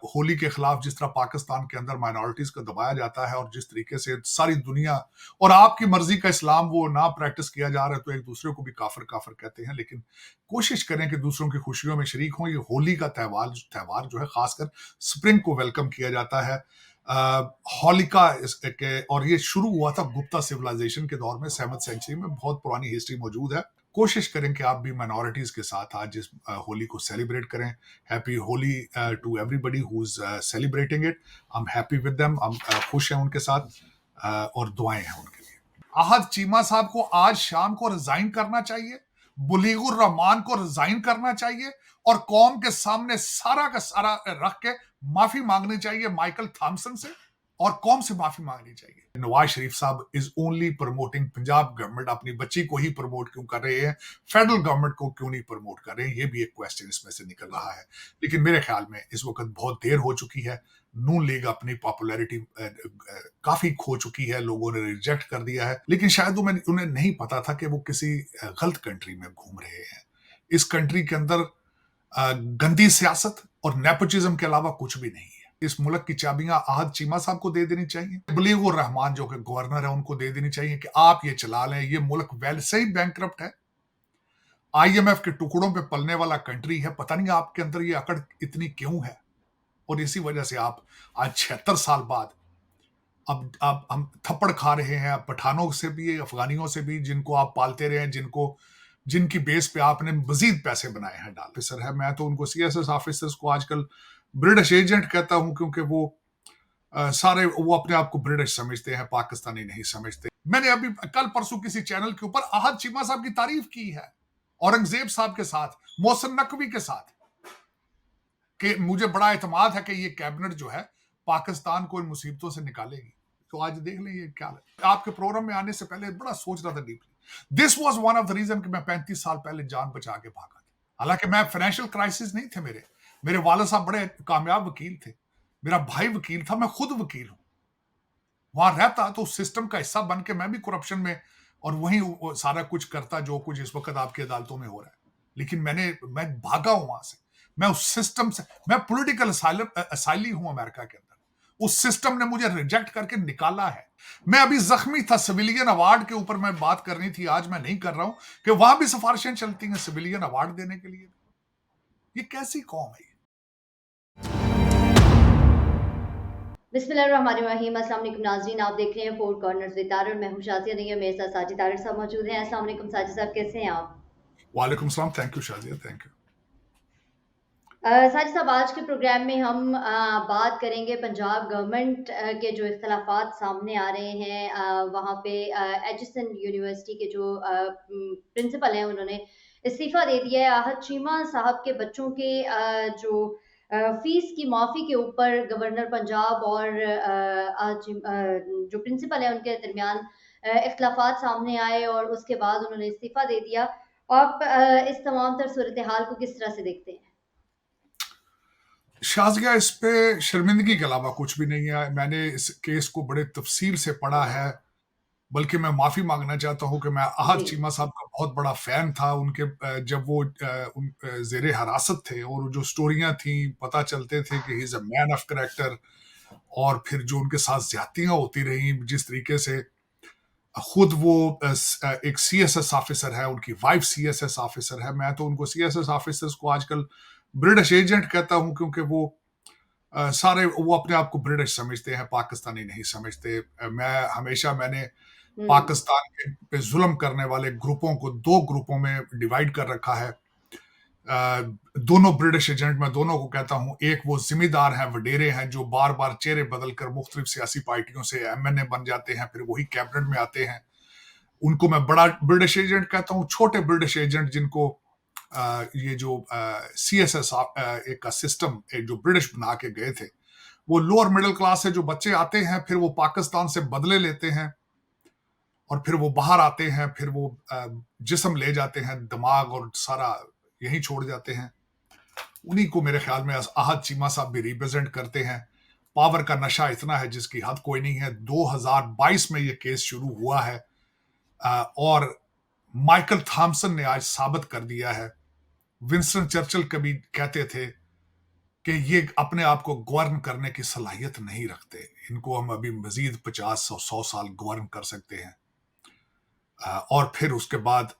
होली के खिलाफ जिस तरह पाकिस्तान के अंदर माइनॉरिटीज को दबाया जाता है और जिस तरीके से सारी दुनिया और आपकी मर्जी का इस्लाम वो ना प्रैक्टिस किया जा रहा है, तो एक दूसरे को भी काफिर काफिर कहते हैं। लेकिन कोशिश करें कि दूसरों की खुशियों में शरीक हों। ये होली का त्यौहार जो है, खासकर स्प्रिंग को वेलकम किया जाता है। होलिका के, और ये शुरू हुआ था गुप्ता सिविलाइजेशन के दौर में, 7th सेंचुरी में, बहुत पुरानी हिस्ट्री मौजूद है। कोशिश करें कि आप भी माइनॉरिटीज के साथ आज इस होली को सेलिब्रेट करें। Happy Holi to everybody who is celebrating it. I am happy with them, हम खुश हैं उनके साथ, और दुआएं हैं उनके लिए। आहद चीमा साहब को आज शाम को रिजाइन करना चाहिए, बुलीगुर रहमान को रिजाइन करना चाहिए, और कौम के सामने सारा का सारा रख के माफी मांगनी चाहिए माइकल थॉमसन से, और कौम से माफी मांगनी चाहिए। नवाज शरीफ साहब is only promoting Punjab government, अपनी बच्ची को ही प्रमोट क्यों कर रहे हैं, फेडरल गवर्नमेंट को क्यों नहीं प्रमोट कर रहे हैं, ये भी एक क्वेश्चन इसमें से निकल रहा है। लेकिन मेरे ख्याल में इस वक्त बहुत देर हो चुकी है। नून लीग अपनी पॉपुलैरिटी काफी खो चुकी है, लोगों ने रिजेक्ट कर दिया है। लेकिन शायद उन्हें नहीं पता था कि वो किसी गलत कंट्री में घूम रहे हैं। इस कंट्री के अंदर गंदी सियासत और नेपोटिज्म के अलावा कुछ भी नहीं है। इस मुल्क की चाबियां आहद चीमा साहब को दे देनी चाहिए, बुलीगुर रहमान जो कि गवर्नर है उनको दे देनी चाहिए कि आप ये चला लें। ये मुल्क वैसे ही बैंकरप्ट है, IMF के टुकड़ों पे पलने वाला कंट्री है। पता नहीं आपके अंदर ये अकड़ इतनी क्यों है, और इसी वजह से आप आज 76 साल बाद अब हम थप्पड़ खा रहे हैं, पठानों से भी, अफगानियों से भी, जिनको आप पालते रहे, जिनकी बेस पे आपने मजीद पैसे बनाए हैं। ऑफिसर है, मैं तो उनको CSS ऑफिसर्स को आजकल ब्रिटिश एजेंट कहता हूं, क्योंकि वो सारे वो अपने आप को ब्रिटिश समझते हैं, पाकिस्तानी नहीं समझते। मैंने अभी कल परसों किसी चैनल के ऊपर आहद चीमा साहब की तारीफ की है, औरंगजेब साहब के साथ, मोहसिन नकवी के साथ, कि मुझे बड़ा एतमाद है कि ये कैबिनेट जो है पाकिस्तान को इन मुसीबतों से निकालेगी। तो आज देख लें ये क्या है। आपके प्रोग्राम में आने से पहले बड़ा सोच रहा था deeply. This was one of the reason कि मैं 35 साल पहले जान बचा के भागा था। हालांकि मैं फाइनेंशियल क्राइसिस नहीं थे, मेरे वाले साहब बड़े कामयाब वकील थे, मेरा भाई वकील था, मैं खुद वकील हूं। वहां रहता तो उस सिस्टम का हिस्सा बन के मैं भी करप्शन में और वहीं सारा कुछ करता जो कुछ इस वक्त आपकी अदालतों में हो रहा है। लेकिन मैं भागा हूं वहां से, मैं उस सिस्टम से, मैं पॉलिटिकल असाइली हूं अमेरिका के अंदर। उस सिस्टम ने मुझे रिजेक्ट करके निकाला है। मैं अभी जख्मी था, सिविलियन अवार्ड के ऊपर मैं बात करनी थी, आज मैं नहीं कर रहा हूं, कि वहां भी सिफारिशें चलती हैं सिविलियन अवार्ड देने के लिए। ये कैसी कौम है? बिस्मिल्लाहिर्रहमानिर्रहीम। अस्सलाम वालेकुम नाज़रीन, आप देख रहे हैं फोर कॉर्नर्स विद तारड़। मैं हूं शाज़िया नहीं है, मेरे साथ साजिद तारड़ साहब मौजूद हैं। अस्सलाम वालेकुम साजिद साहब, कैसे हैं आप? वालेकुम सलाम, thank you Shazia, thank you. Sajid साहब, आज के प्रोग्राम में हम बात करेंगे पंजाब गवर्नमेंट के जो इख्तलाफात सामने आ रहे हैं। वहाँ पे एजिसन यूनिवर्सिटी के जो प्रिंसिपल हैं उन्होंने इस्तीफ़ा दे दिया है। आहद चीमा साहब के बच्चों के जो फीस की माफ़ी के ऊपर गवर्नर पंजाब और जो प्रिंसिपल है उनके दरमियान इख्तलाफात सामने आए और उसके बाद उन्होंने इस्तीफ़ा दे दिया। आप इस तमाम तर सूरत हाल को किस तरह से देखते हैं? शाज़िया, इस पे शर्मिंदगी के अलावा कुछ भी नहीं है। मैंने इस केस को बड़े तफसील से पढ़ा है, बल्कि मैं माफ़ी मांगना चाहता हूँ कि मैं आहद जी। चीमा साहब का बहुत बड़ा फ़ैन था। उनके जब वो ज़ेरे हिरासत थे और जो स्टोरियाँ थी, पता चलते थे कि he is a man of character, और फिर जो उनके साथ ज़्यादतियाँ होती रहीं, जिस तरीके से खुद वो एक CSS ऑफिसर है, उनकी वाइफ CSS ऑफिसर है। मैं तो उनको CSS ऑफिसर्स को आजकल ब्रिटिश एजेंट कहता हूं, क्योंकि वो सारे वो अपने आप को ब्रिटिश समझते हैं, पाकिस्तानी नहीं समझते। मैंने हुँ। पाकिस्तान पे जुल्म करने वाले ग्रुपों को दो ग्रुपों में डिवाइड कर रखा है। दोनों ब्रिटिश एजेंट, मैं दोनों को कहता हूं, एक वो जिम्मेदार हैं, वडेरे हैं, जो बार बार चेहरे बदलकर मुख्तलिफ सियासी पार्टियों से MNA बन जाते हैं, फिर वही कैबिनेट में आते हैं। उनको मैं बड़ा ब्रिटिश एजेंट कहता हूँ। छोटे ब्रिटिश एजेंट जिनको ये जो CSS एक का सिस्टम एक जो ब्रिटिश बना के गए थे, वो लोअर मिडिल क्लास से जो बच्चे आते हैं, फिर वो पाकिस्तान से बदले लेते हैं, और फिर वो बाहर आते हैं, फिर वो जिस्म ले जाते हैं, दिमाग और सारा यहीं छोड़ जाते हैं। उन्हीं को मेरे ख्याल में आहद चीमा साहब भी रिप्रेजेंट करते हैं। पावर का नशा इतना है जिसकी हद कोई नहीं है। 2022 में ये केस शुरू हुआ है, और माइकल थॉमसन ने आज साबित कर दिया है। विंस्टन चर्चिल कभी कहते थे कि ये अपने आप को गवर्न करने की सलाहियत नहीं रखते। इनको हम अभी मजीद 50 और 100 साल गवर्न कर सकते हैं। और फिर उसके बाद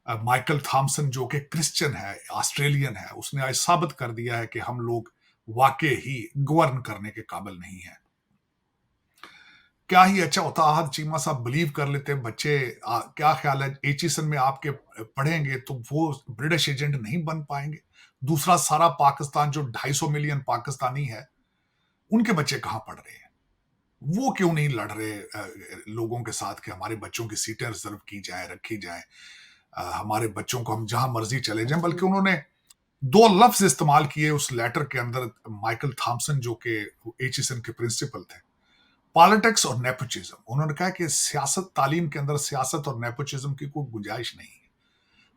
माइकल थॉमसन जो कि क्रिश्चियन है, ऑस्ट्रेलियन है, उसने आज साबित कर दिया है कि हम लोग वाकई ही गवर्न करने के काबिल नहीं है। क्या ही अच्छा होता आहद चीमा साहब बिलीव कर लेते बच्चे। क्या ख्याल है एचिसन में आपके पढ़ेंगे तो वो ब्रिटिश एजेंट नहीं बन पाएंगे? दूसरा सारा पाकिस्तान जो 250 मिलियन पाकिस्तानी है, उनके बच्चे कहां पढ़ रहे हैं? वो क्यों नहीं लड़ रहे लोगों के साथ कि हमारे बच्चों की सीटें रिजर्व की जाए, रखी जाए, हमारे बच्चों को हम जहां मर्जी चले जाएं? बल्कि उन्होंने दो लफ्ज इस्तेमाल किए उस लेटर के अंदर, माइकल थॉमसन जो कि एचिसन के प्रिंसिपल थे, पॉलिटिक्स और नेपोटिज्म। उन्होंने कहा कि सियासत, तालीम के अंदर सियासत और नेपोटिज्म की कोई गुंजाइश नहीं है।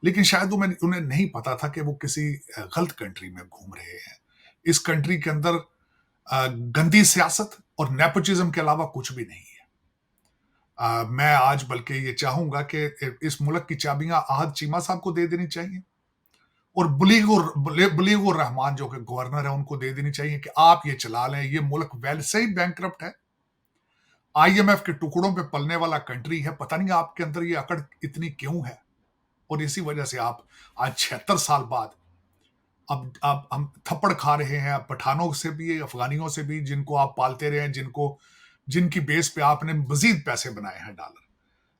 लेकिन शायद उन्हें नहीं पता था कि वो किसी गलत कंट्री में घूम रहे हैं। इस कंट्री के अंदर गंदी सियासत और नेपोटिज्म के अलावा कुछ भी नहीं है। मैं आज बल्कि ये चाहूंगा कि इस मुल्क की चाबियां आहद चीमा साहब को दे देनी चाहिए और बुलीगुर रहमान जो कि गवर्नर है उनको दे देनी चाहिए कि आप ये चला लें। ये मुल्क वैसे ही बैंकरप्ट है, आईएमएफ के टुकड़ों पे पलने वाला कंट्री है। पता नहीं आपके अंदर ये अकड़ इतनी क्यों है, और इसी वजह से आप आज 76 साल बाद अब हम थप्पड़ खा रहे हैं पठानों से भी, अफगानियों से भी, जिनको आप पालते रहे हैं, जिनकी बेस पे आपने मजीद पैसे बनाए हैं, डॉलर।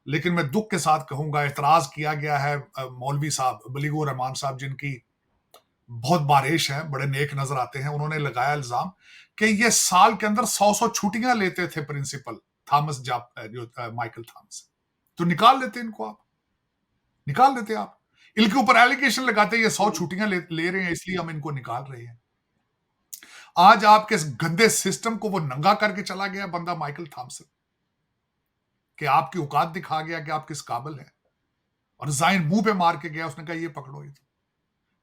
लेकिन मैं दुख के साथ कहूंगा, एतराज किया गया है मौलवी साहब बुलीगुर रहमान साहब, जिनकी बहुत बारिश है, बड़े नेक नजर आते हैं। उन्होंने लगाया इल्जाम कि ये साल के अंदर 100 छुट्टियां लेते थे प्रिंसिपल माइकल थॉमस। तो निकाल लेते इनको, आप निकाल देते आप। इनके ऊपर एलिगेशन लगाते ये 100 छुट्टियां ले रहे हैं इसलिए हम इनको निकाल रहे हैं। आज आपके इस गंदे सिस्टम को वो नंगा करके चला गया बंदा माइकल थॉमसन, कि आपकी औकात दिखा गया कि आप किस काबिल हैं, और रिजाइन मुंह पे मार के गया। उसने कहा ये पकड़ो,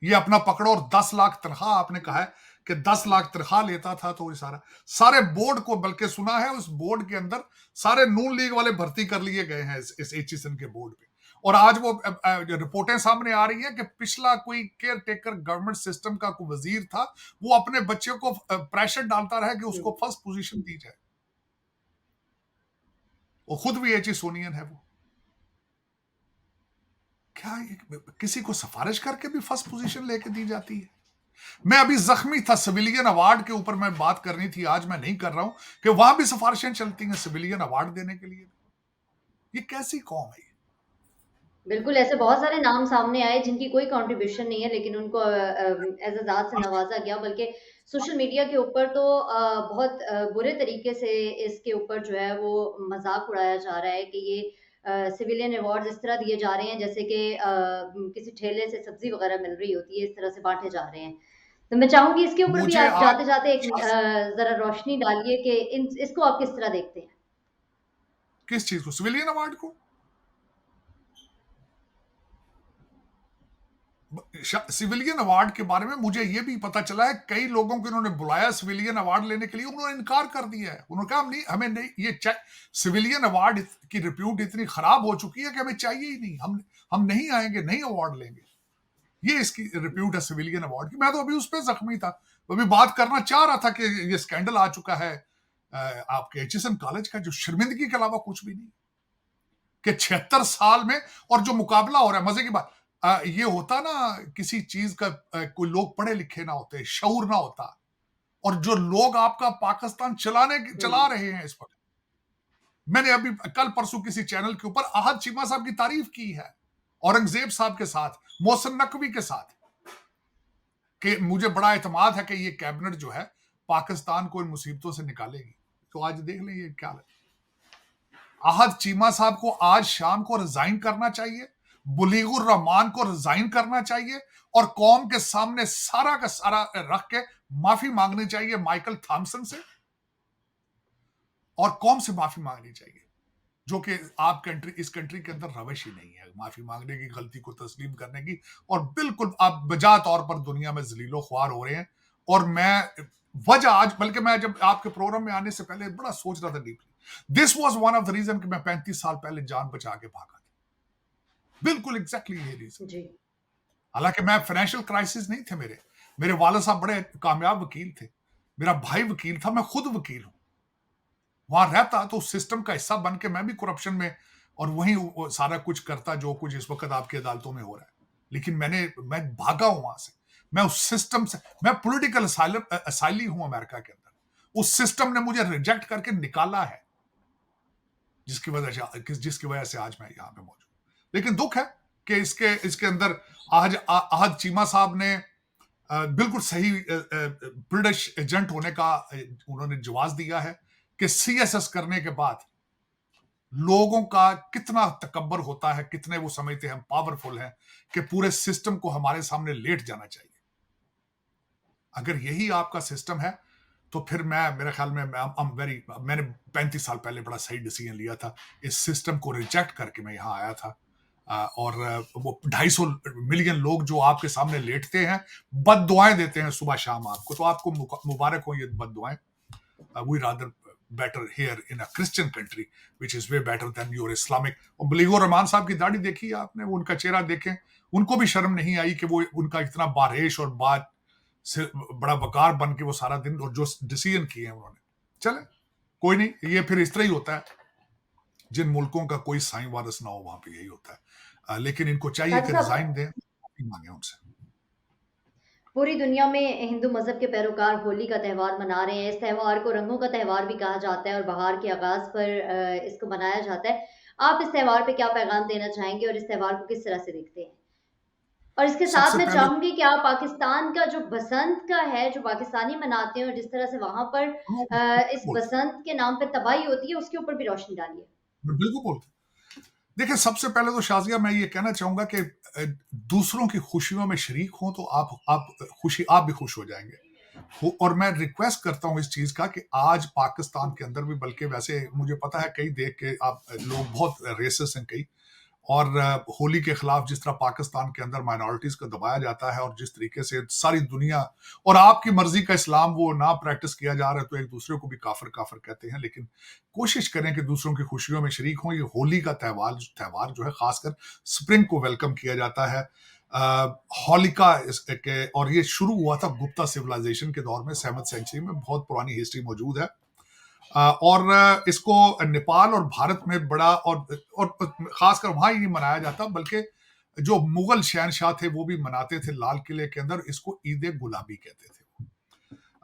ये अपना पकड़ो, और 10 लाख तनख्वाह, आपने कहा है कि 10 लाख तनख्वाह लेता था। तो ये सारे बोर्ड को, बल्कि सुना है उस बोर्ड के अंदर सारे नून लीग वाले भर्ती कर लिए गए हैं इस एचिसन के बोर्ड पे। और आज वो रिपोर्टें सामने आ रही हैं कि पिछला कोई केयर टेकर गवर्नमेंट सिस्टम का कोई वजीर था, वो अपने बच्चे को प्रेशर डालता रहा कि उसको फर्स्ट पोजीशन दी जाए। वो खुद भी एचिसोनियन है। वो क्या किसी को सिफारिश करके भी फर्स्ट पोजीशन लेके दी जाती है? मैं अभी जख्मी था, सिविलियन अवार्ड के ऊपर मैं बात करनी थी, आज मैं नहीं कर रहा हूं, कि वहां भी सिफारिशें चलती हैं सिविलियन अवार्ड देने के लिए। ये कैसी कौम है? बिल्कुल, ऐसे बहुत सारे नाम सामने आए जिनकी कोई कंट्रीब्यूशन नहीं है, लेकिन उनको एज़ाज़ात से नवाज़ा गया। बल्कि सोशल मीडिया के ऊपर तो बहुत बुरे तरीके से इसके ऊपर जो है वो मज़ाक उड़ाया जा रहा है कि ये सिविलियन अवार्ड्स इस तरह दिए जा रहे हैं जैसे कि किसी ठेले से सब्ज़ी वग़ैरह मिल रही होती है, इस तरह से बाँटे जा रहे हैं। तो मैं चाहूँगी इसके ऊपर भी मुझे आप आज जाते-जाते एक ज़रा रोशनी डालिए कि इसको आप किस तरह देखते हैं? किस चीज को? सिविलियन अवार्ड को? सिविलियन अवार्ड के बारे में मुझे यह भी पता चला है, कई लोगों को इन्होंने बुलाया सिविलियन अवार्ड लेने के लिए, उन्होंने इनकार कर दिया है। उन्होंने कहा हमें नहीं, ये सिविलियन अवार्ड की रिप्यूट इतनी खराब हो चुकी है कि हमें चाहिए ही नहीं, हम नहीं आएंगे, नहीं अवार्ड लेंगे। ये इसकी रिप्यूट है सिविलियन अवार्ड की। मैं तो अभी उस पर जख्मी था, अभी बात करना चाह रहा था कि ये स्कैंडल आ चुका है आपके एचिसन कॉलेज का, जो शर्मिंदगी के अलावा कुछ भी नहीं, कि 76 साल में, और जो मुकाबला हो रहा है, मजे की बात ये होता ना, किसी चीज का कोई लोग पढ़े लिखे ना होते, शऊर ना होता, और जो लोग आपका पाकिस्तान चला रहे हैं इस वक्त। मैंने अभी कल परसों किसी चैनल के ऊपर आहद चीमा साहब की तारीफ की है, औरंगजेब साहब के साथ, मोहसिन नकवी के साथ, कि मुझे बड़ा एतमाद है कि ये कैबिनेट जो है पाकिस्तान को इन मुसीबतों से निकालेगी। तो आज देख लें ये क्या है। आहद चीमा साहब को आज शाम को रिजाइन करना चाहिए, बुलीगुर रहमान को रिजाइन करना चाहिए, और कौम के सामने सारा का सारा रख के माफी मांगनी चाहिए माइकल थॉमसन से, और कौम से माफी मांगनी चाहिए, जो कि इस कंट्री के अंदर रवैश ही नहीं है माफी मांगने की, गलती को तस्लीम करने की, और बिल्कुल आप बजा तौर पर दुनिया में जलीलो ख्वार हो रहे हैं। और मैं वजह आज, बल्कि मैं जब आपके प्रोग्राम में आने से पहले बड़ा सोच रहा था deeply, this was one of the reason कि मैं 35 साल पहले जान बचा के भागा था। बिल्कुल एग्जैक्टली ये रीजन। हालांकि मैं फाइनेंशियल क्राइसिस नहीं थे मेरे, मेरे वालिद साहब बड़े कामयाब वकील थे, मेरा भाई वकील था, मैं खुद वकील हूं। वहां रहता तो उस सिस्टम का हिस्सा बन के मैं भी करप्शन में और वही सारा कुछ करता जो कुछ इस वक्त आपकी अदालतों में हो रहा है। लेकिन मैं भागा हूं वहां से, मैं उस सिस्टम से, मैं पॉलिटिकल असाइली हूं अमेरिका के अंदर। उस सिस्टम ने मुझे रिजेक्ट करके निकाला है, जिसकी वजह से आज मैं यहां पे मौजूद। लेकिन दुख है कि इसके इसके अंदर आज आहद चीमा साहब ने बिल्कुल सही ब्रिटिश एजेंट होने का उन्होंने जवाब दिया है कि सीएसएस करने के बाद लोगों का कितना तकब्बर होता है, कितने वो समझते हैं हम पावरफुल हैं कि पूरे सिस्टम को हमारे सामने लेट जाना चाहिए। अगर यही आपका सिस्टम है तो फिर मेरे ख्याल में मैंने 35 साल पहले बड़ा सही डिसीजन लिया था, इस सिस्टम को रिजेक्ट करके मैं यहाँ आया था। और वो 250 मिलियन लोग जो आपके सामने लेटते हैं, बद दुआएं देते हैं सुबह शाम आपको, तो आपको मुबारक हो ये बद दुआएं। We rather better here in a Christian country which is way better than your Islamic। और बलीगो रहमान साहब की दाढ़ी देखी आपने, वो उनका चेहरा देखें, उनको भी शर्म नहीं आई कि वो उनका इतना बारेश और बात से बड़ा वकार बन के वो सारा दिन और जो डिसीजन किए हैं उन्होंने। चले कोई नहीं, ये फिर इस तरह ही होता है, जिन मुल्कों का कोई साई वारिस ना हो वहां पे यही होता है। लेकिन इनको चाहिए काजी कि साहब, रिजाइन दें, मांगे उनसे। पूरी दुनिया में हिंदू मज़हब के पैरोकार होली का त्यौहार मना रहे हैं। इस त्यौहार को रंगों का त्यौहार भी कहा जाता है और बहार के आगाज़ पर इसको मनाया जाता है। आप इस त्यौहार पे क्या पैगाम देना चाहेंगे और इस त्यौहार को किस तरह से देखते हैं? और इसके साथ सबसे मैं पहले चाहूँगी कि आप पाकिस्तान का जो बसंत का है, जो पाकिस्तानी मनाते हैं और जिस तरह से वहाँ पर इस बोल बसंत के नाम पे तबाही होती है, उसके ऊपर भी रोशनी डालिए। बिल्कुल बोल देखिए, सबसे पहले तो शाजिया मैं ये कहना चाहूंगा कि दूसरों की खुशियों में शरीक हों तो आप भी खुश हो जाएंगे। और मैं रिक्वेस्ट करता हूं इस चीज का कि आज पाकिस्तान के अंदर भी, बल्कि वैसे मुझे पता है कई देख के आप लोग बहुत रेसिस्ट हैं कई, और होली के खिलाफ जिस तरह पाकिस्तान के अंदर माइनॉरिटीज को दबाया जाता है और जिस तरीके से सारी दुनिया और आपकी मर्जी का इस्लाम वो ना प्रैक्टिस किया जा रहा है, तो एक दूसरे को भी काफिर काफिर कहते हैं। लेकिन कोशिश करें कि दूसरों की खुशियों में शरीक हों। ये होली का त्यौहार जो है, खासकर स्प्रिंग को वेलकम किया जाता है। होलिका के, और ये शुरू हुआ था गुप्ता सिविलाइजेशन के दौर में, 7th सेंचुरी में, बहुत पुरानी हिस्ट्री मौजूद है। और इसको नेपाल और भारत में बड़ा और खासकर वहां ही नहीं मनाया जाता, बल्कि जो मुगल शहनशाह थे वो भी मनाते थे लाल किले के अंदर। इसको ईद गुलाबी कहते थे।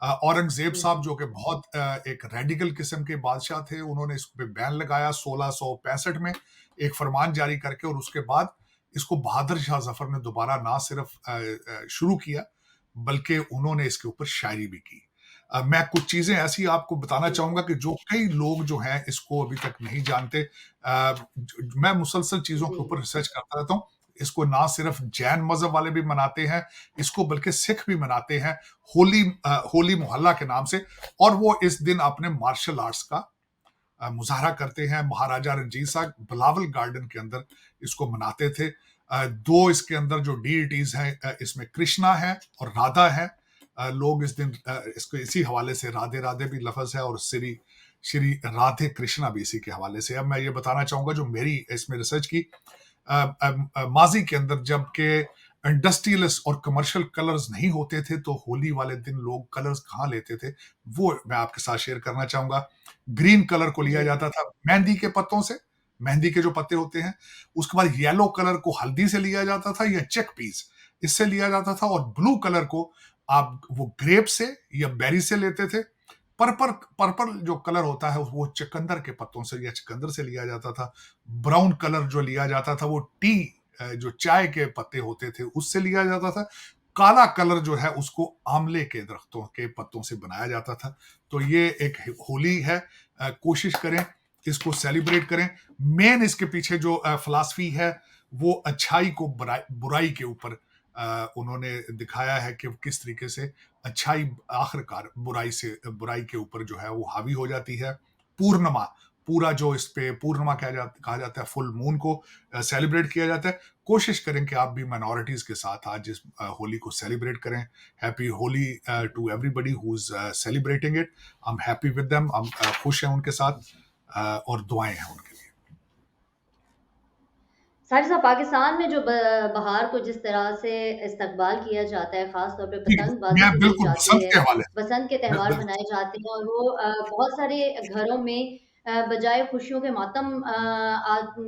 औरंगजेब जी। साहब जो कि बहुत एक रेडिकल किस्म के बादशाह थे, उन्होंने इस पे बैन लगाया 1665 में, एक फरमान जारी करके। और उसके बाद इसको बहादुर शाह जफर ने दोबारा ना सिर्फ शुरू किया, बल्कि उन्होंने इसके ऊपर शायरी भी की। मैं कुछ चीजें ऐसी आपको बताना जी। चाहूंगा कि जो कई लोग जो हैं इसको अभी तक नहीं जानते। मैं मुसलसल चीजों जी। के ऊपर रिसर्च करता रहता हूँ। इसको ना सिर्फ जैन मजहब वाले भी मनाते हैं, इसको बल्कि सिख भी मनाते हैं, होली मोहल्ला के नाम से। और वो इस दिन अपने मार्शल आर्ट्स का मुजाहरा करते हैं। महाराजा रंजीत साहब बिलावल गार्डन के अंदर इसको मनाते थे। दो इसके अंदर जो डीइटीज हैं, इसमें कृष्णा है और राधा है। लोग इस दिन इसको इसी हवाले से, राधे राधे भी लफ्ज है और श्री श्री राधे कृष्णा भी इसी के हवाले से। अब मैं ये बताना चाहूंगा जो मेरी इसमें रिसर्च की, माजी के अंदर जबकि इंडस्ट्रियलिस्ट और कमर्शियल कलर्स नहीं होते थे, तो होली वाले दिन लोग कलर्स कहाँ लेते थे, वो मैं आपके साथ शेयर करना चाहूंगा। ग्रीन कलर को लिया जी। जाता था मेहंदी के पत्तों से, मेहंदी के जो पत्ते होते हैं। उसके बाद येलो कलर को हल्दी से लिया जाता था या चिक पीस, इससे लिया जाता था। और ब्लू कलर को आप वो ग्रेप से या बेरी से लेते थे। पर्पल पर्पल जो कलर होता है वो चुकंदर के पत्तों से या चुकंदर से लिया जाता था। ब्राउन कलर जो लिया जाता था वो टी, जो चाय के पत्ते होते थे, उससे लिया जाता था। काला कलर जो है उसको आंवले के दरख्तों के पत्तों से बनाया जाता था। तो ये एक होली है। कोशिश करें इसको सेलिब्रेट करें। मेन इसके पीछे जो फिलॉसफी है वो अच्छाई को बुराई के ऊपर उन्होंने दिखाया है कि किस तरीके से अच्छाई आखिरकार बुराई के ऊपर जो है वो हावी हो जाती है। पूर्णिमा, पूरा जो इस पे पूर्णिमा कहा जाता है, फुल मून को सेलिब्रेट किया जाता है। कोशिश करें कि आप भी माइनॉरिटीज के साथ आज इस होली को सेलिब्रेट करें। Happy Holi to everybody who is celebrating it. I am happy with them, हम खुश हैं उनके साथ, और दुआएं हैं उनके लिए। साहिर साहब, पाकिस्तान में जो बहार को जिस तरह से इस्तकबाल किया जाता है, ख़ास तौर पे जी, पतंगबाज़ी मैं भी की बिल्कुल जाती बसंत है, के हवाले बसंत के मैं त्योहार बिल्कुल मनाए जाते हैं और वो बहुत सारे घरों में बजाय खुशियों के मातम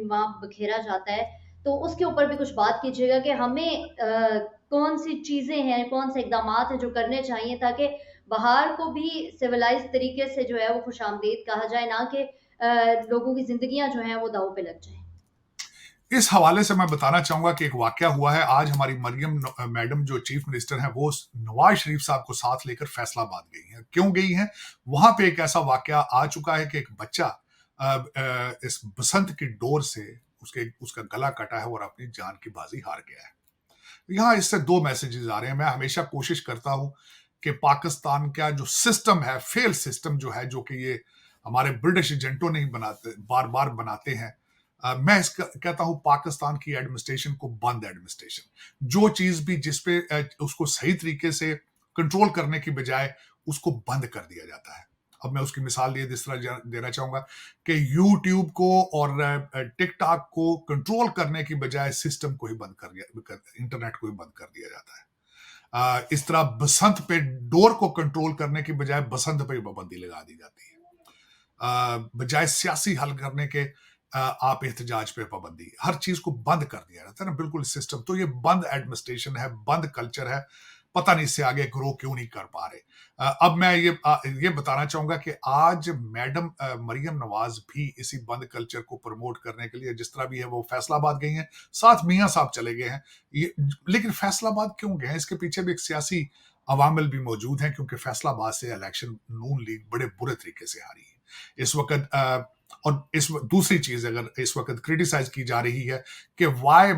वहाँ बखेरा जाता है। तो उसके ऊपर भी कुछ बात कीजिएगा कि हमें कौन-सी चीज़ें हैं, कौन से इक़दामात हैं जो करने चाहिए ताकि बहार को भी सिविलाइज़ तरीके से जो है वो खुशामदीद कहा जाए, ना कि लोगों की ज़िंदगियाँ जो हैं वो दाँव पे लग जाएँ। इस हवाले से मैं बताना चाहूंगा कि एक वाकया हुआ है। आज हमारी मरियम मैडम जो चीफ मिनिस्टर हैं वो नवाज शरीफ साहब को साथ लेकर फैसलाबाद गई हैं। क्यों गई हैं? वहां पे एक ऐसा वाकया आ चुका है कि एक बच्चा इस बसंत की डोर से उसका गला कटा है और अपनी जान की बाजी हार गया है। यहाँ इससे दो मैसेजेस आ रहे हैं। मैं हमेशा कोशिश करता हूं कि पाकिस्तान का जो सिस्टम है, फेल सिस्टम जो है, जो कि ये हमारे ब्रिटिश एजेंटों ने ही बनाते बार बार बनाते हैं, मैं इसका कहता हूं पाकिस्तान की एडमिनिस्ट्रेशन को बंद एडमिनिस्ट्रेशन। जो चीज भी जिसपे उसको सही तरीके से कंट्रोल करने की बजाय उसको बंद कर दिया जाता है। अब मैं उसकी मिसाल ये इस तरह देना चाहूंगा कि यूट्यूब को और टिकटॉक को कंट्रोल करने की बजाय सिस्टम को ही बंद कर दिया, इंटरनेट को ही बंद कर दिया जाता है। इस तरह बसंत पे डोर को कंट्रोल करने की बजाय बसंत पे पाबंदी लगा दी जाती है। बजाय सियासी हल करने के आप एहतजाज पे पाबंदी, हर चीज को बंद कर दिया जाता है ना, बिल्कुल सिस्टम। तो ये बंद एडमिनिस्ट्रेशन है, बंद कल्चर है। पता नहीं इससे आगे ग्रो क्यों नहीं कर पा रहे। अब मैं ये बताना चाहूंगा कि आज मैडम मरियम नवाज भी इसी बंद कल्चर को प्रमोट करने के लिए जिस तरह भी है वो फैसलाबाद गई हैं, साथ मियां साहब चले गए हैं। ये लेकिन फैसलाबाद क्यों गए हैं? इसके पीछे भी एक सियासी अवामिल भी मौजूद हैं, क्योंकि फैसलाबाद से इलेक्शन नून लीग बड़े बुरे तरीके से हारी है इस वक्त। और दूसरी चीज अगर इस वक्त क्रिटिसाइज की जा रही है कि वाई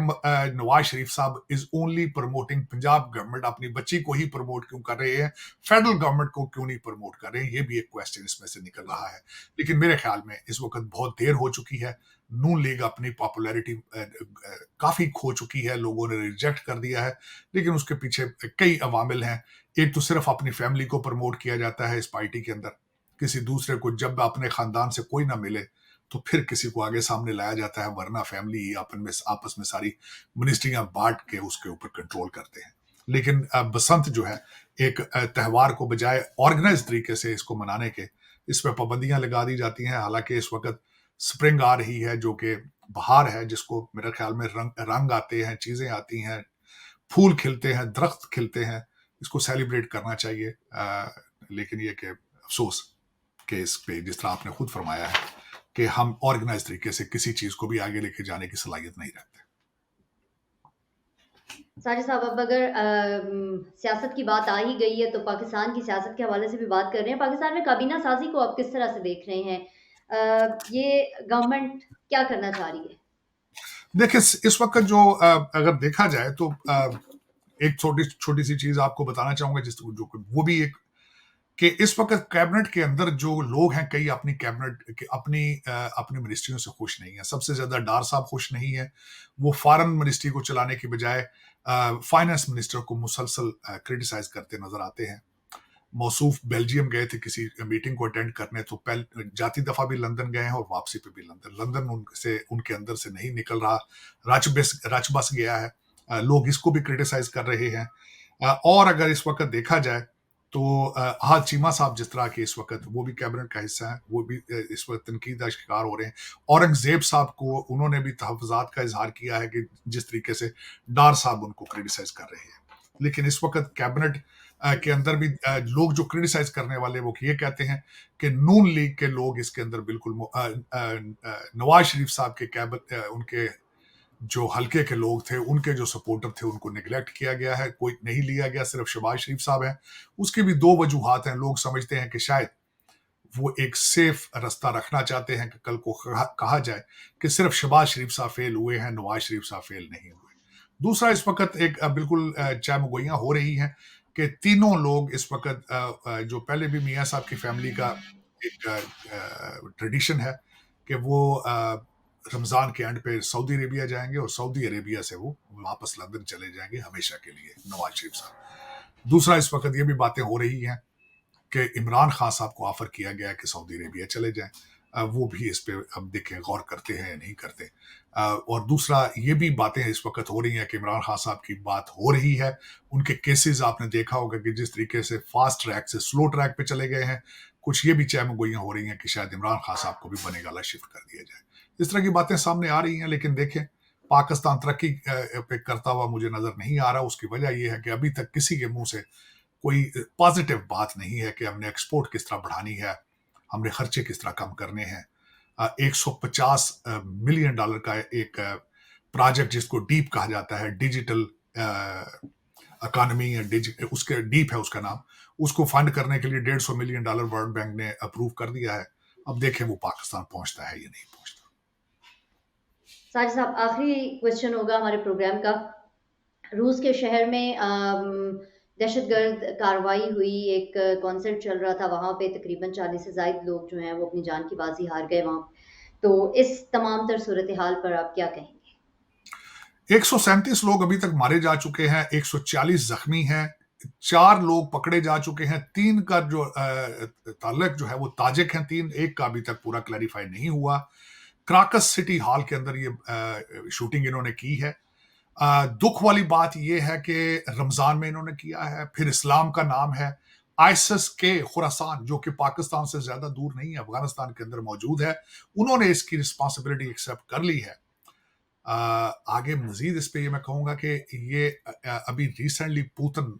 नवाज शरीफ साहब is only promoting Punjab government, अपनी बच्ची को ही प्रमोट क्यों कर रहे हैं, फेडरल गवर्नमेंट को क्यों नहीं प्रमोट कर रहे हैं, ये भी एक क्वेश्चन इसमें से निकल रहा है। लेकिन मेरे ख्याल में इस वक्त बहुत देर हो चुकी है। नून लीग अपनी पॉपुलैरिटी काफी खो चुकी है, लोगों ने रिजेक्ट कर दिया है। लेकिन उसके पीछे कई अवामिल हैं। एक तो सिर्फ अपनी फैमिली को प्रमोट किया जाता है इस पार्टी के अंदर, किसी दूसरे को जब अपने खानदान से कोई ना मिले तो फिर किसी को आगे सामने लाया जाता है, वरना फैमिली ही अपन में आपस में सारी मिनिस्ट्रियां बांट के उसके ऊपर कंट्रोल करते हैं। लेकिन बसंत जो है एक त्योहार को बजाय ऑर्गेनाइज तरीके से इसको मनाने के, इस पर पाबंदियां लगा दी जाती हैं। हालांकि इस वक्त स्प्रिंग आ रही है जो कि बहार है, जिसको मेरे ख्याल में रंग रंग आते हैं, चीजें आती हैं, फूल खिलते हैं, दरख्त खिलते हैं। इसको सेलिब्रेट करना चाहिए। लेकिन ये कि अफसोस कि इस पे जिस तरह आपने खुद फरमाया है कि हम ऑर्गेनाइज तरीके से किसी चीज को भी आगे लेके जाने की सलाहियत नहीं रखते। साजिद साहब, अब अगर सियासत की बात आ ही गई है, तो पाकिस्तान की सियासत के हवाले से भी बात कर रहे हैं। पाकिस्तान में काबीना साज़ी को आप किस तरह से देख रहे हैं? ये गवर्नमेंट क्या करना चाह रही है? देखिए, इस वक्त जो अगर देखा जाए तो एक छोटी छोटी सी चीज आपको बताना चाहूंगा, जिस जो वो भी एक कि इस वक्त कैबिनेट के अंदर जो लोग हैं, कई अपनी कैबिनेट के अपनी मिनिस्ट्रियों से खुश नहीं है। सबसे ज्यादा डार साहब खुश नहीं है। वो फॉरेन मिनिस्ट्री को चलाने की बजाय फाइनेंस मिनिस्टर को मुसलसल क्रिटिसाइज करते नजर आते हैं। मौसूफ बेल्जियम गए थे किसी मीटिंग को अटेंड करने, तो पहले जाती दफा भी लंदन गए हैं और वापसी पे भी लंदन लंदन उनसे उनके अंदर से नहीं निकल रहा, रच बस गया है। लोग इसको भी क्रिटिसाइज कर रहे हैं। और अगर इस वक्त देखा जाए तो हाँ, चीमा साहब जिस तरह के इस वक्त वो भी कैबिनेट का हिस्सा है, वो भी इस वक्त तनकीद का शिकार हो रहे हैं। औरंगजेब साहब को उन्होंने भी तहफ़्फ़ुज़ात का इजहार किया है कि जिस तरीके से डार साहब उनको क्रिटिसाइज कर रहे हैं। लेकिन इस वक्त कैबिनेट के अंदर भी लोग जो क्रिटिसाइज करने वाले वो ये कहते हैं कि नून लीग के लोग इसके अंदर बिल्कुल नवाज शरीफ साहब के उनके जो हल्के के लोग थे, उनके जो सपोर्टर थे, उनको निगलेक्ट किया गया है, कोई नहीं लिया गया, सिर्फ शहबाज शरीफ साहब हैं। उसकी भी दो वजूहात हैं। लोग समझते हैं कि शायद वो एक सेफ रास्ता रखना चाहते हैं कि कल को कहा जाए कि सिर्फ शहबाज शरीफ साहब फेल हुए हैं, नवाज शरीफ साहब फेल नहीं हुए। दूसरा, इस वक्त एक बिल्कुल चायमगोइयां हो रही हैं कि तीनों लोग इस वक्त जो पहले भी मियाँ साहब की फैमिली का एक ट्रेडिशन है कि वो रमजान के एंड पे सऊदी अरेबिया जाएंगे और सऊदी अरेबिया से वो वापस लंदन चले जाएंगे हमेशा के लिए, नवाज शरीफ साहब। दूसरा, इस वक्त ये भी बातें हो रही हैं कि इमरान खान साहब को ऑफर किया गया कि सऊदी अरेबिया चले जाएं। वो भी इस पे अब देखें गौर करते हैं या नहीं करते। और दूसरा ये भी बातें इस वक्त हो रही हैं कि इमरान खान साहब की बात हो रही है, उनके केसेस आपने देखा होगा कि जिस तरीके से फास्ट ट्रैक से स्लो ट्रैक पे चले गए हैं, कुछ ये भी चहमगोइयां हो रही हैं कि शायद इमरान खान साहब को भी बने गला शिफ्ट कर दिया जाए। इस तरह की बातें सामने आ रही हैं, लेकिन देखें पाकिस्तान तरक्की पे करता हुआ मुझे नजर नहीं आ रहा। उसकी वजह यह है कि अभी तक किसी के मुंह से कोई पॉजिटिव बात नहीं है कि हमने एक्सपोर्ट किस तरह बढ़ानी है, हमने खर्चे किस तरह कम करने हैं। 150 मिलियन डॉलर का एक प्रोजेक्ट जिसको डीप कहा जाता है, डिजिटल इकोनॉमी, उसके डीप है उसका नाम, उसको फंड करने के लिए $150 मिलियन वर्ल्ड बैंक ने अप्रूव कर दिया है। अब देखें वो पाकिस्तान पहुंचता है या नहीं पहुंचता। साजिद साहब, आखिरी क्वेश्चन होगा हमारे प्रोग्राम का। रूस के शहर में दहशतगर्द कार्रवाई हुई, एक कॉन्सर्ट चल रहा था, वहाँ पे तकरीबन 40 से ज़ायद लोग जो हैं वो अपनी जान की बाजी हार गए वहाँ। तो इस तमाम तर सूरत हाल पर आप क्या कहेंगे? 137 लोग अभी तक मारे जा चुके हैं, 140 जख्मी हैं, 4 लोग पकड़े जा चुके हैं। 3 का जो ताल्लुक जो है वो ताजिक हैं, 3, एक का अभी तक पूरा क्लैरिफाई नहीं हुआ। क्राकस सिटी हॉल के अंदर ये शूटिंग इन्होंने की है। दुख वाली बात यह है कि रमजान में इन्होंने किया है, फिर इस्लाम का नाम है। आइसिस के खुरासान, जो कि पाकिस्तान से ज्यादा दूर नहीं है, अफगानिस्तान के अंदर मौजूद है, उन्होंने इसकी रिस्पॉन्सिबिलिटी एक्सेप्ट कर ली है। आगे मजीद इस पे ये मैं कहूंगा कि ये अभी रिसेंटली पुतिन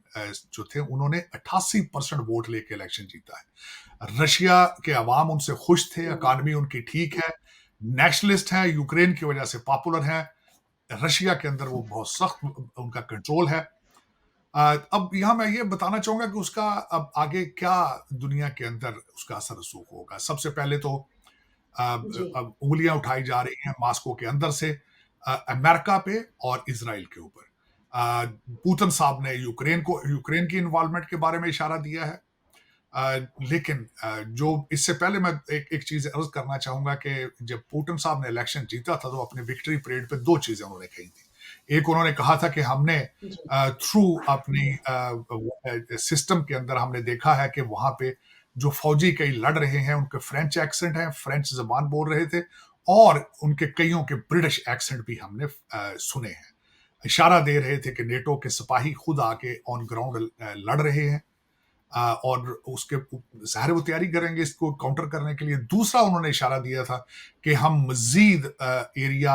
जो थे उन्होंने 88% वोट लेके इलेक्शन जीता है। रशिया के अवाम उनसे खुश थे, इकॉनमी उनकी ठीक है, नेशनलिस्ट हैं, यूक्रेन की वजह से पॉपुलर हैं, रशिया के अंदर वो बहुत सख्त उनका कंट्रोल है। अब यहां मैं ये बताना चाहूंगा कि उसका अब आगे क्या दुनिया के अंदर उसका असर रसूख होगा। सबसे पहले तो जी। अब उंगलियां उठाई जा रही हैं मॉस्को के अंदर से अमेरिका पे और इसराइल के ऊपर। पुतिन साहब ने यूक्रेन की इन्वॉल्वमेंट के बारे में इशारा दिया है। लेकिन जो इससे पहले मैं एक चीज अर्ज करना चाहूंगा कि जब पुतिन साहब ने इलेक्शन जीता था तो अपने विक्ट्री परेड पे 2 चीजें उन्होंने कही थी। एक उन्होंने कहा था कि हमने जी। थ्रू अपनी सिस्टम के अंदर हमने देखा है कि वहां पे जो फौजी कई लड़ रहे हैं उनके फ्रेंच एक्सेंट है, फ्रेंच जबान बोल रहे थे, और उनके कईयों के ब्रिटिश एक्सेंट भी हमने सुने हैं। इशारा दे रहे थे कि नेटो के सिपाही खुद आके ऑन ग्राउंड लड़ रहे हैं, और उसके ज़ाहिर वो तैयारी करेंगे इसको काउंटर करने के लिए। दूसरा उन्होंने इशारा दिया था कि हम मजीद एरिया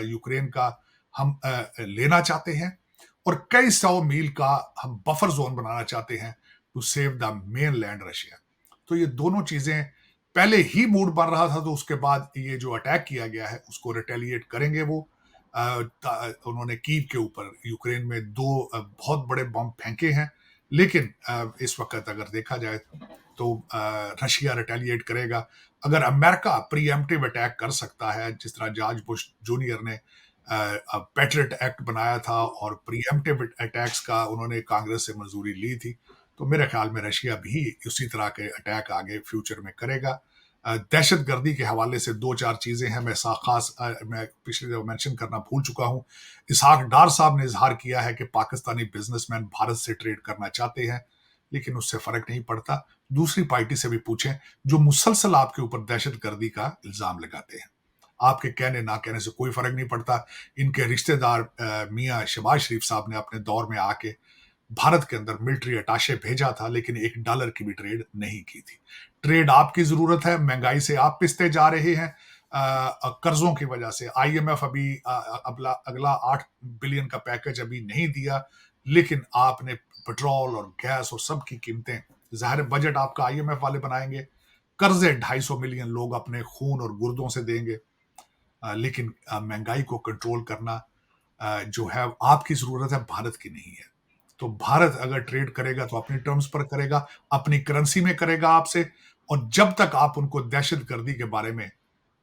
यूक्रेन का हम लेना चाहते हैं, और कई 100 मील का हम बफर जोन बनाना चाहते हैं to save the mainland Russia. तो ये दोनों चीजें पहले ही मूड बन रहा था, तो उसके बाद ये जो अटैक किया गया है उसको रिटेलिएट करेंगे वो। उन्होंने कीव के ऊपर यूक्रेन में 2 बहुत बड़े बम फेंके हैं, लेकिन इस वक्त अगर देखा जाए तो रशिया रिटेलिएट करेगा। अगर अमेरिका प्रीएम्प्टिव अटैक कर सकता है, जिस तरह जॉर्ज बुश जूनियर ने पैट्रियट एक्ट बनाया था और प्रीएम्प्टिव अटैक्स का उन्होंने कांग्रेस से मंजूरी ली थी, तो मेरे ख्याल में रशिया भी उसी तरह के अटैक आगे फ्यूचर में करेगा। दहशत गर्दी के हवाले से 2-4 चीजें हैं, मैं पिछले दफा मेंशन करना भूल चुका हूं। इसहाक डार साहब ने इजहार किया है कि पाकिस्तानी बिजनेसमैन भारत से ट्रेड करना चाहते हैं, लेकिन उससे फर्क नहीं पड़ता। दूसरी पार्टी से भी पूछें जो मुसलसल आपके ऊपर दहशत गर्दी का इल्जाम लगाते हैं, आपके कहने ना कहने से कोई फर्क नहीं पड़ता। इनके रिश्तेदार मियाँ शहबाज शरीफ साहब ने अपने दौर में आके भारत के अंदर मिलिट्री अटाशे भेजा था, लेकिन $1 की भी ट्रेड नहीं की थी। ट्रेड आपकी जरूरत है, महंगाई से आप पिसते जा रहे हैं, कर्जों की वजह से। आईएमएफ अभी अगला 8 बिलियन का पैकेज अभी नहीं दिया, लेकिन आपने पेट्रोल और गैस और सब की कीमतें, जाहिर बजट आपका आईएमएफ वाले बनाएंगे, कर्जे 250 मिलियन लोग अपने खून और गुर्दों से देंगे, लेकिन महंगाई को कंट्रोल करना जो है आपकी जरूरत है, भारत की नहीं है। तो भारत अगर ट्रेड करेगा तो अपनी टर्म्स पर करेगा, अपनी करेंसी में करेगा आपसे, और जब तक आप उनको दहशत गर्दी के बारे में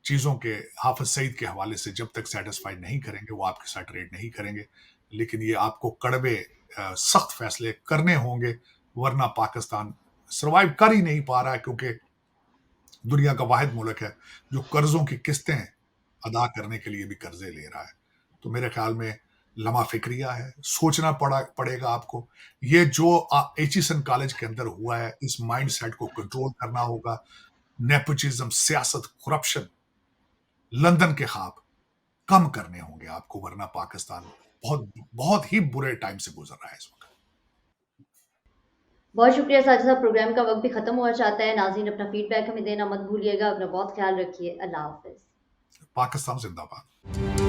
चीजों के हाफिज सईद के हवाले से जब तक सेटिस्फाइड नहीं करेंगे, वो आपके साथ ट्रेड नहीं करेंगे। लेकिन ये आपको कड़वे सख्त फैसले करने होंगे, वरना पाकिस्तान सर्वाइव कर ही नहीं पा रहा है, क्योंकि दुनिया का वाहिद मुल्क है जो कर्जों की किस्तें अदा करने के लिए भी कर्जे ले रहा है। तो मेरे ख्याल में लम्हा फिक्रिया है, सोचना पड़ेगा आपको। ये जो एचिसन कॉलेज के अंदर हुआ है, इस माइंड सेट को कंट्रोल करना होगा। नेपोटिज्म, सियासत, करप्शन, लंदन के ख्वाब कम करने होंगे आपको, वरना पाकिस्तान बहुत बहुत ही बुरे टाइम से गुजर रहा है इस वक्त। बहुत शुक्रिया साजिद साहब, प्रोग्राम का वक्त भी खत्म हुआ चाहता है। नाज़रीन अपना फीडबैक हमें देना मत भूलिएगा। अपना बहुत ख्याल रखिए। अल्लाह हाफ़िज़। पाकिस्तान जिंदाबाद।